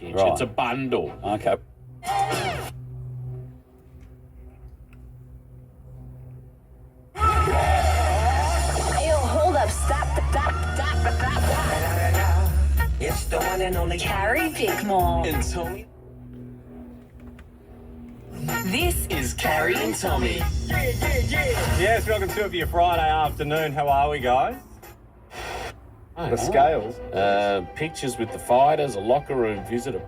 Right. It's a bundle. Okay. Hey, hold up, stop. It's the one and only Carrie Bickmore. and Tommy. This Is Carrie and Tommy. Yes, welcome to it for your Friday afternoon. How are we, guys? Oh, The scales. Pictures with the fighters, a locker room visit, a